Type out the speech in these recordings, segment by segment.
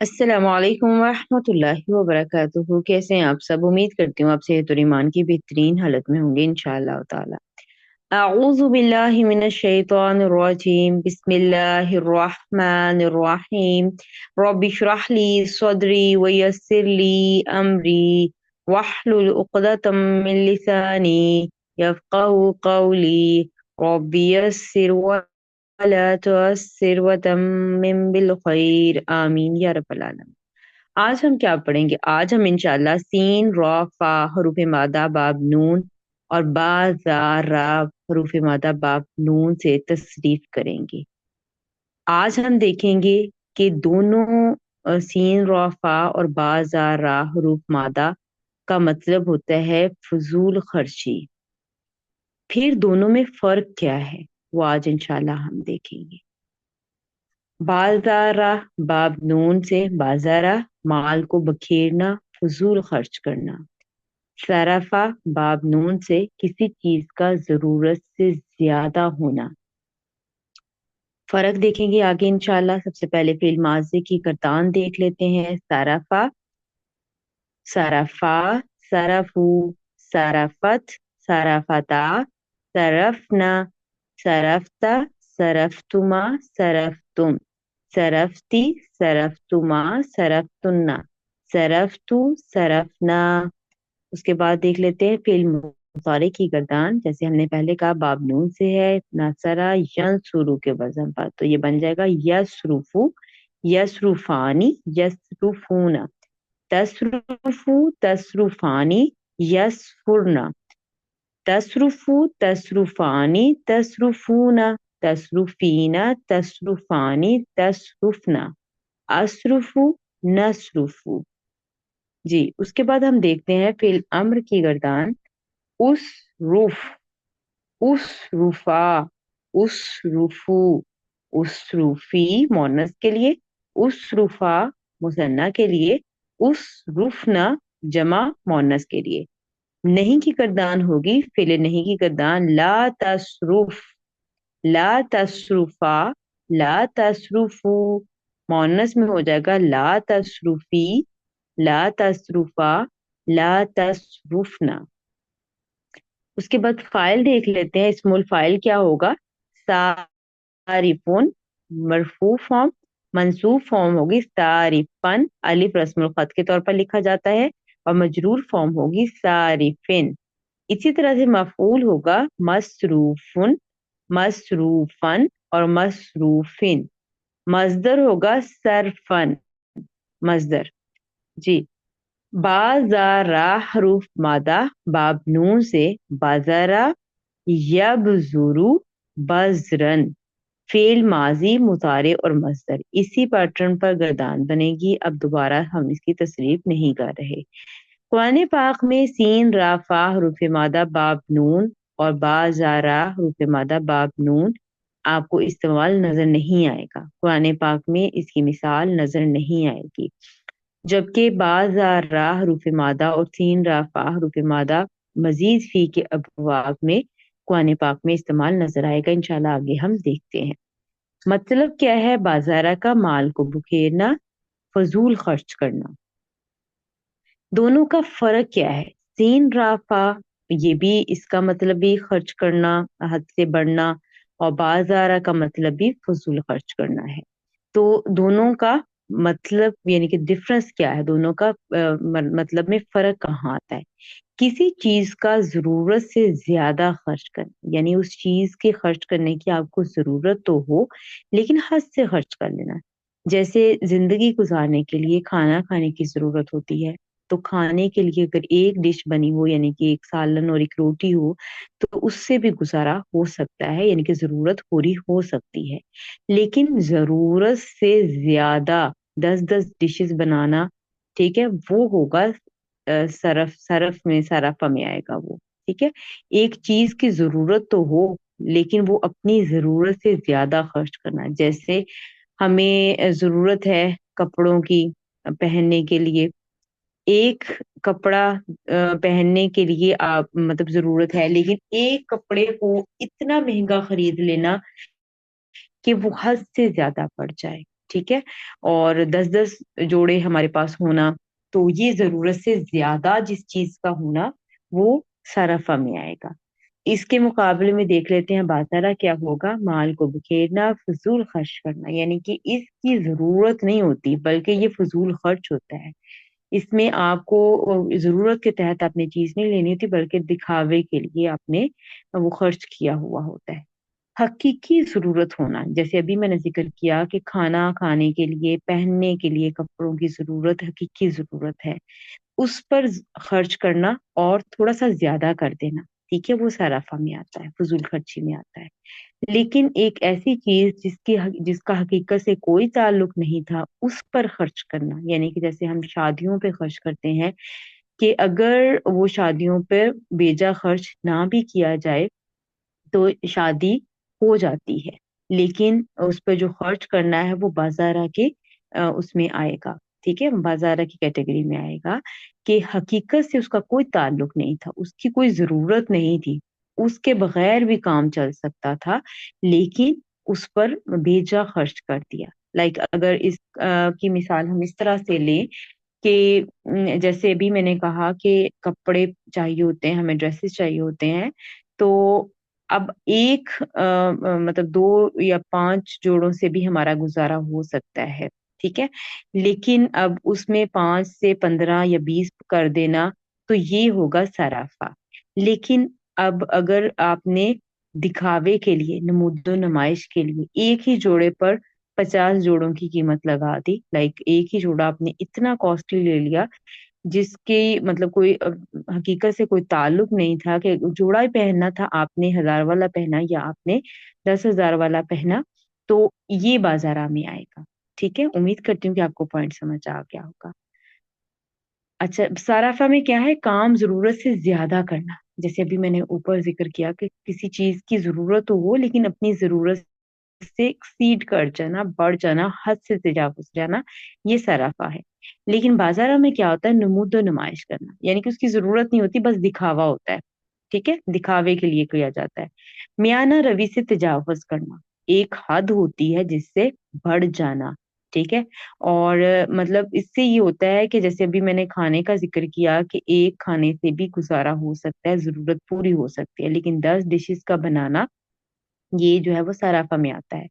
अस्सलामु अलैकुम वरहमतुल्लाहि वबरकातुहू। कैसे हैं आप सब? उम्मीद करती हूँ आप सेहत और ईमान की बेहतरीन हालत में होंगे इंशाअल्लाह ताला। अऊज़ु बिल्लाहि मिनश शैतानिर रजीम। बिस्मिल्लाहिर रहमानिर रहीम। रब्बि इश्रह ली सदरी व यस्सिर ली अमरी वहलुल उक़दतम मिन लिसानी यफ़क़हू क़ौली। रब्बि यस्सिर वला तुअस्सिर वतम्मिम बिल खैर। आमीन या रब्बल आलमीन। आज हम क्या पढ़ेंगे? आज हम इंशाल्लाह सीन रा फा हरूफ मादा बाब नून और बा जा रा हरूफ मादा बाब नून से तसरीफ करेंगे। आज हम देखेंगे कि दोनों सीन रा फा और बा जा रा हरूफ मादा का मतलब होता है फजूल खर्ची। फिर दोनों में फर्क क्या है वो आज इंशाल्लाह हम देखेंगे। बाजारा बाब नून से बाजारा माल को बखेरना, फजूल खर्च करना। सराफा बाब नून से किसी चीज का जरूरत से ज्यादा होना। फर्क देखेंगे आगे इंशाल्लाह। सबसे पहले फेल माजी की करतान देख लेते हैं। सराफा, सराफा, सरफू, सरफत, सरफता, सरफना, सरफता, सरफ्तुमा, सरफ्तुम, सरफ्ती, सरफ्तुमा, सरफ्तुन्ना, सरफ्तु, सरफना। उसके बाद देख लेते हैं फेल मुजारे की गर्दान। जैसे हमने पहले कहा बाब नून से है नसरा यंसुरु के वजन पर, तो ये बन जाएगा यसरुफु, यसरुफानी, यसरुफूना, तसरुफु, तसरुफानी, यसफुरना, तसरुफु, तसरुफानी, तसरुफूना, तसरुफीना, तसरुफानी, तसरुफना, असरुफु, नसरुफु। जी, उसके बाद हम देखते हैं फिल अम्र की गर्दान। उस रूफ, उस रूफा, उस रूफू, उस रूफी मोनस के लिए, उस रूफा मुसन्ना के लिए, उस रूफना जमा मोनस के लिए। नहीं की गर्दान होगी फिल नहीं की गर्दान ला तसरुफ, ला तसरुफा, ला तसरुफू। मोनस में हो जाएगा ला तसरुफी, ला तसरुफा, ला तसरुफना। उसके बाद फाइल देख लेते हैं। स्मॉल फाइल क्या होगा? सारिफुन मरफू फॉर्म, मंसूब फॉर्म होगी सारिफन, अलिफ रस्मुल खत के तौर पर लिखा जाता है, और मजरूर फॉर्म होगी सारिफिन। इसी तरह से मफूल होगा मसरूफुन, मसरूफन और मसरूफिन। मजदर होगा सरफन, मजदर। जी, बाजारा हरूफ मादा बाब नून से बाजारा यबजुरु बजरन। फेल माजी मुतारे और मस्दर इसी पैटर्न पर गर्दान बनेगी। अब दोबारा हम इसकी तसरीफ नहीं कर रहे। कुरान पाक में सीन राफा हरूफ मादा बाब नून और बाजारा हरूफ मादा बाब नून आपको इस्तेमाल नजर नहीं आएगा। कुरान पाक में इसकी मिसाल नजर नहीं आएगी। जबकि बाज़ारा हरूफ मादा और सीन राफा हरूफ मादा मजीद फी के अबवाब में कुरान पाक में इस्तेमाल नजर आएगा। इंशाल्लाह आगे हम देखते हैं। मतलब क्या है बाजारा का? माल को बुखेरना, फजूल खर्च करना। दोनों का फर्क क्या है? सीन राफा ये भी इसका मतलब भी खर्च करना, हद से बढ़ना, और बाजारा का मतलब भी फजूल खर्च करना है। तो दोनों का मतलब यानी कि डिफरेंस क्या है? दोनों का मतलब में फर्क कहाँ आता है? किसी चीज का जरूरत से ज्यादा खर्च करना, यानी उस चीज के खर्च करने की आपको जरूरत तो हो लेकिन हद से खर्च कर लेना। जैसे जिंदगी गुजारने के लिए खाना खाने की जरूरत होती है, तो खाने के लिए अगर एक डिश बनी हो यानी कि एक सालन और एक रोटी हो तो उससे भी गुजारा हो सकता है, यानी कि जरूरत पूरी हो सकती है। लेकिन जरूरत से ज्यादा 10-10 डिशेस बनाना, ठीक है, वो होगा सरफ, सरफ में सराफा में आएगा वो। ठीक है, एक चीज की जरूरत तो हो लेकिन वो अपनी जरूरत से ज्यादा खर्च करना। जैसे हमें जरूरत है कपड़ों की पहनने के लिए, एक कपड़ा पहनने के लिए आप मतलब जरूरत है, लेकिन एक कपड़े को इतना महंगा खरीद लेना कि वो हद से ज्यादा पड़ जाए। ठीक है, और 10-10 जोड़े हमारे पास होना, तो ये जरूरत से ज्यादा जिस चीज का होना वो सराफा में आएगा। इसके मुकाबले में देख लेते हैं बाजारा क्या होगा। माल को बिखेरना, फजूल खर्च करना, यानी कि इसकी जरूरत नहीं होती बल्कि ये फजूल खर्च होता है। इसमें आपको जरूरत के तहत आपने चीज नहीं लेनी होती बल्कि दिखावे के लिए आपने वो खर्च किया हुआ होता है। हकीकी जरूरत होना, जैसे अभी मैंने जिक्र किया कि खाना खाने के लिए, पहनने के लिए कपड़ों की जरूरत हकीकी जरूरत है, उस पर खर्च करना और थोड़ा सा ज्यादा कर देना, ठीक है, वो सराफा में आता है, फजूल खर्ची में आता है। लेकिन एक ऐसी चीज जिसका हकीकत से कोई ताल्लुक नहीं था उस पर खर्च करना, यानी कि जैसे हम शादियों पे खर्च करते हैं, कि अगर वो शादियों पर बेजा खर्च ना भी किया जाए तो शादी हो जाती है, लेकिन उस पर जो खर्च करना है वो बाजारा के उसमें आएगा, ठीक है, बाजारा की कैटेगरी में आएगा, कि हकीकत से उसका कोई ताल्लुक नहीं था, उसकी कोई जरूरत नहीं थी, उसके बगैर भी काम चल सकता था, लेकिन उस पर बेजा खर्च कर दिया। लाइक अगर इस की मिसाल हम इस तरह से लें कि जैसे अभी मैंने कहा कि कपड़े चाहिए होते हैं, हमें ड्रेसेस चाहिए होते हैं, तो अब एक मतलब 2 या 5 जोड़ों से भी हमारा गुजारा हो सकता है, ठीक है, लेकिन अब उसमें 5 से 15 या 20 कर देना, तो ये होगा सराफा। लेकिन अब अगर आपने दिखावे के लिए, नमूदो नुमाइश के लिए एक ही जोड़े पर 50 जोड़ों की कीमत लगा दी, लाइक एक ही जोड़ा आपने इतना कॉस्टली ले लिया जिसकी मतलब कोई हकीकत से कोई ताल्लुक नहीं था, कि जोड़ा ही पहनना था, आपने 1000 वाला पहना या आपने 10,000 वाला पहना, तो ये बाजारा में आएगा। ठीक है, उम्मीद करती हूँ कि आपको पॉइंट समझ आ गया होगा। अच्छा, सराफा में क्या है, काम जरूरत से ज्यादा करना, जैसे अभी मैंने ऊपर जिक्र किया कि किसी चीज की जरूरत तो हो लेकिन अपनी जरूरत से एक्सीड कर जाना, बढ़ जाना, हद से तजावुज जाना, ये सराफा है। लेकिन बाजारा में क्या होता है, नमूद और नुमाइश करना, यानी कि उसकी जरूरत नहीं होती, बस दिखावा होता है, ठीक है, दिखावे के लिए किया जाता है। मियाना रवि से तजावुज करना, एक हद होती है जिससे बढ़ जाना, ठीक है, और मतलब इससे ये होता है कि जैसे अभी मैंने खाने का जिक्र किया कि एक खाने से भी गुजारा हो सकता है, जरूरत पूरी हो सकती है, लेकिन 10 डिशेस का बनाना, ये जो है वो सराफा में आता है।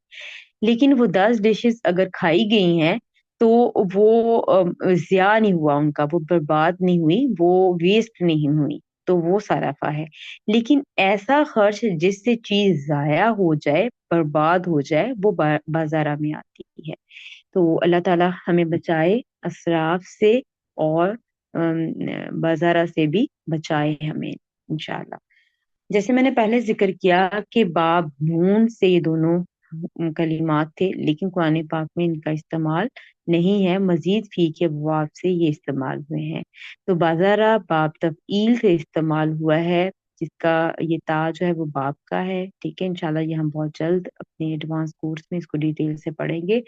लेकिन वो 10 डिशेस अगर खाई गई हैं तो वो ज़िया नहीं हुआ उनका, वो बर्बाद नहीं हुई, वो वेस्ट नहीं हुई, तो वो सराफा है। लेकिन ऐसा खर्च जिससे चीज जाया हो जाए, बर्बाद हो जाए, वो बाजारा में आती है। तो अल्लाह ताला हमें बचाए असराफ से, और बाजारा से भी बचाए हमें इंशाल्लाह। जैसे मैंने पहले जिक्र किया कि बाब नून से ये दोनों कलिमात थे, लेकिन कुरान पाक में इनका इस्तेमाल नहीं है, मजीद फी के अबवाब से ये इस्तेमाल हुए हैं। तो बाजारा बाब तफईल से इस्तेमाल हुआ है, जिसका ये ता जो है वो बाब का है, ठीक है, इंशाल्लाह ये हम बहुत जल्द अपने एडवांस कोर्स में इसको डिटेल से पढ़ेंगे।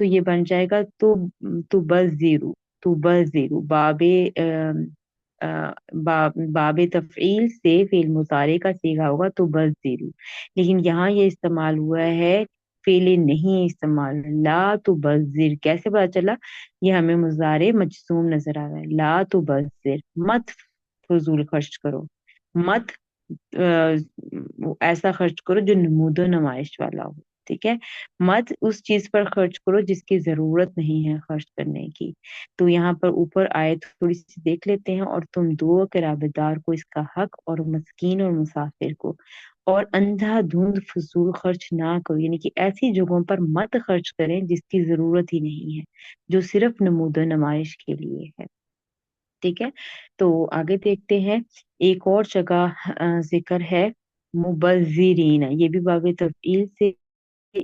तो ये बन जाएगा तो बस जीरो, तो बस जीरो बाबे बाबे तफईल से फेल मुतारे का सीगा होगा तो बस जीरो। लेकिन यहाँ ये इस्तेमाल हुआ है, फेले नहीं इस्तेमाल, ला तो बज़िर, कैसे पता चला, ये हमें मुजारे मजसूम नजर आ रहा है, ला तो बज़िर, मत फजूल खर्च करो, मत ऐसा खर्च करो जो नमूदो नुमाइश वाला हो, ठीक है, मत उस चीज पर खर्च करो जिसकी जरूरत नहीं है खर्च करने की। तो यहाँ पर ऊपर आए थोड़ी सी देख लेते हैं, और तुम दो किराबेदार को इसका हक, और मस्कीन और मुसाफिर को, और अंधाधुंध फजूल खर्च ना करो, यानी कि ऐसी जगहों पर मत खर्च करें जिसकी जरूरत ही नहीं है, जो सिर्फ नमूद नुमाइश के लिए है, ठीक है। तो आगे देखते हैं, एक और जगह जिक्र है मुबज्जिरीन, ये भी बाब तफईल से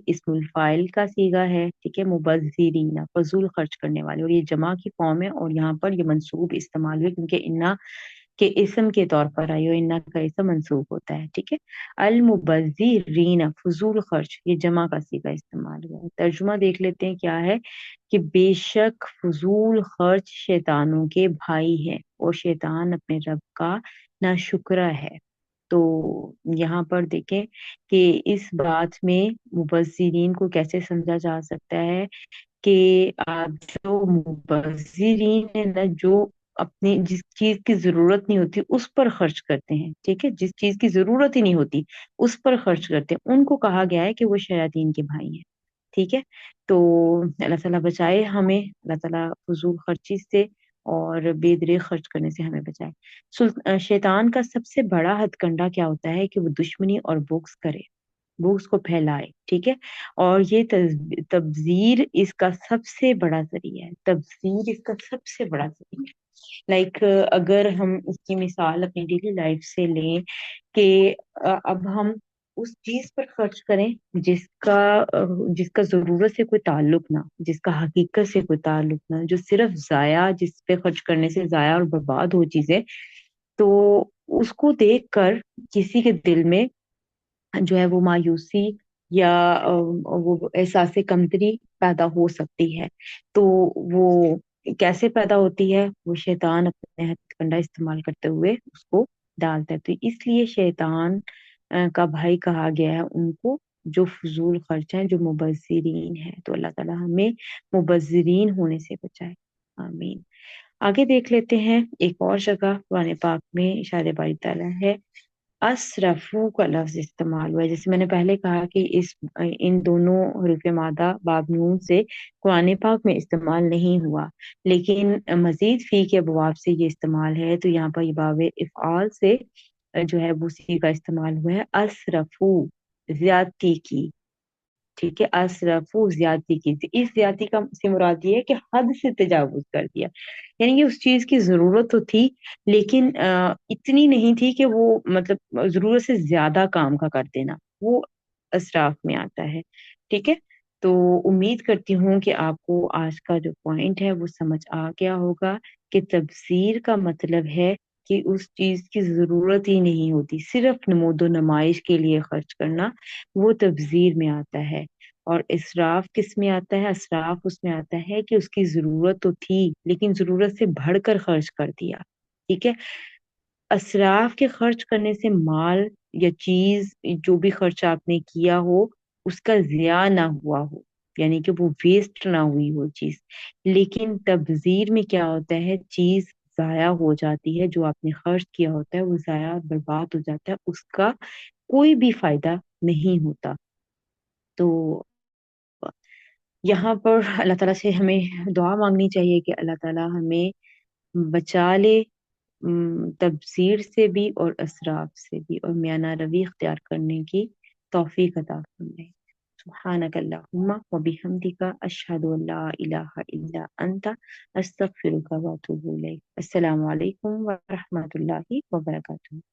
इस्मुल फाइल का सीगा है, ठीक है, मुबज्जिरीन फजूल खर्च करने वाले, और ये जमा की फॉर्म है, और यहाँ पर ये मंसूब इस्तेमाल हुए क्योंकि इन्ना के इसम के तौर पर आई हो, इन्ना का इसम मंसूब होता है, ठीक है। अल मुबज्जिरीन फजूल खर्च, ये जमा का सीगा इस्तेमाल हुआ है। तर्जुमा देख लेते हैं क्या है, कि बेशक फजूल खर्च शैतानों के भाई है, और शैतान अपने रब का नाशुक्रा है। तो यहाँ पर देखें कि इस बात में मुबज्जिरीन को कैसे समझा जा सकता है, کہ جو مبذرین ہے نا، جو اپنے جس چیز کی ضرورت نہیں ہوتی اس پر خرچ کرتے ہیں، ٹھیک ہے، جس چیز کی ضرورت ہی نہیں ہوتی اس پر خرچ کرتے ہیں، ان کو کہا گیا ہے کہ وہ شیاطین کے بھائی ہیں، ٹھیک ہے۔ تو اللہ تعالیٰ بچائے ہمیں، اللہ تعالیٰ فضول خرچی سے اور بے دریغ خرچ کرنے سے ہمیں بچائے۔ شیطان کا سب سے بڑا ہتھ کنڈا کیا ہوتا ہے کہ وہ دشمنی اور بغض کرے، بغض کو پھیلائے، ٹھیک ہے۔ اور یہ تبذیر اس کا سب سے بڑا ذریعہ ہے، تبذیر اس کا سب سے بڑا ذریعہ ہے۔ لائک اگر ہم اس کی مثال اپنی ڈیلی لائف سے لیں کہ اب ہم اس چیز پر خرچ کریں جس کا ضرورت سے کوئی تعلق نہ، جس کا حقیقت سے کوئی تعلق نہ، جو صرف ضائع، جس پہ خرچ کرنے سے ضائع اور برباد ہو چیزیں، تو اس کو دیکھ کر کسی کے دل میں جو ہے وہ مایوسی یا وہ احساس کمتری پیدا ہو سکتی ہے۔ تو وہ کیسے پیدا ہوتی ہے؟ وہ شیطان اپنے ہتھ کنڈا استعمال کرتے ہوئے اس کو ڈالتا ہے۔ تو اس لیے شیطان کا بھائی کہا گیا ہے ان کو جو فضول خرچ ہیں، جو مبذرین ہیں۔ تو اللہ تعالیٰ ہمیں مبذرین ہونے سے بچائے، آمین۔ آگے دیکھ لیتے ہیں ایک اور جگہ قرآن پاک میں ارشاد باری تعالیٰ ہے، اسرفو کا لفظ استعمال ہوا ہے۔ جیسے میں نے پہلے کہا کہ ان دونوں حروف مادہ باب نون سے قرآن پاک میں استعمال نہیں ہوا، لیکن مزید فی کے ابواب سے یہ استعمال ہے، تو یہاں پر یہ باب افعال سے جو ہے وہ سی کا استعمال ہوا ہے، اسرفو، زیادتی کی، ٹھیک ہے، اسرفو، زیادتی کی۔ اس زیادتی کا سے مراد یہ ہے کہ حد سے تجاوز کر دیا، یعنی کہ اس چیز کی ضرورت تو تھی لیکن اتنی نہیں تھی کہ وہ مطلب ضرورت سے زیادہ کام کا کر دینا، وہ اسراف میں آتا ہے، ٹھیک ہے۔ تو امید کرتی ہوں کہ آپ کو آج کا جو پوائنٹ ہے وہ سمجھ آ گیا ہوگا کہ تبذیر کا مطلب ہے کہ اس چیز کی ضرورت ہی نہیں ہوتی، صرف نمود و نمائش کے لیے خرچ کرنا، وہ تبذیر میں آتا ہے۔ اور اسراف کس میں آتا ہے؟ اسراف اس میں آتا ہے کہ اس کی ضرورت تو تھی لیکن ضرورت سے بڑھ کر خرچ کر دیا، ٹھیک ہے۔ اسراف کے خرچ کرنے سے مال یا چیز جو بھی خرچ آپ نے کیا ہو اس کا ضیاع نہ ہوا ہو، یعنی کہ وہ ویسٹ نہ ہوئی ہو چیز، لیکن تبذیر میں کیا ہوتا ہے، چیز ضائع ہو جاتی ہے، جو آپ نے خرچ کیا ہوتا ہے وہ ضائع برباد ہو جاتا ہے، اس کا کوئی بھی فائدہ نہیں ہوتا۔ تو یہاں پر اللہ تعالیٰ سے ہمیں دعا مانگنی چاہیے کہ اللہ تعالیٰ ہمیں بچا لے تبذیر سے بھی اور اسراف سے بھی، اور میانہ روی اختیار کرنے کی توفیق عطا فرمائے۔ سبحانک اللہم و بحمدک، اشہد ان لا الہ الا انت، استغفرک و اتوب الیک۔ السلام علیکم و رحمۃ اللہ وبرکاتہ۔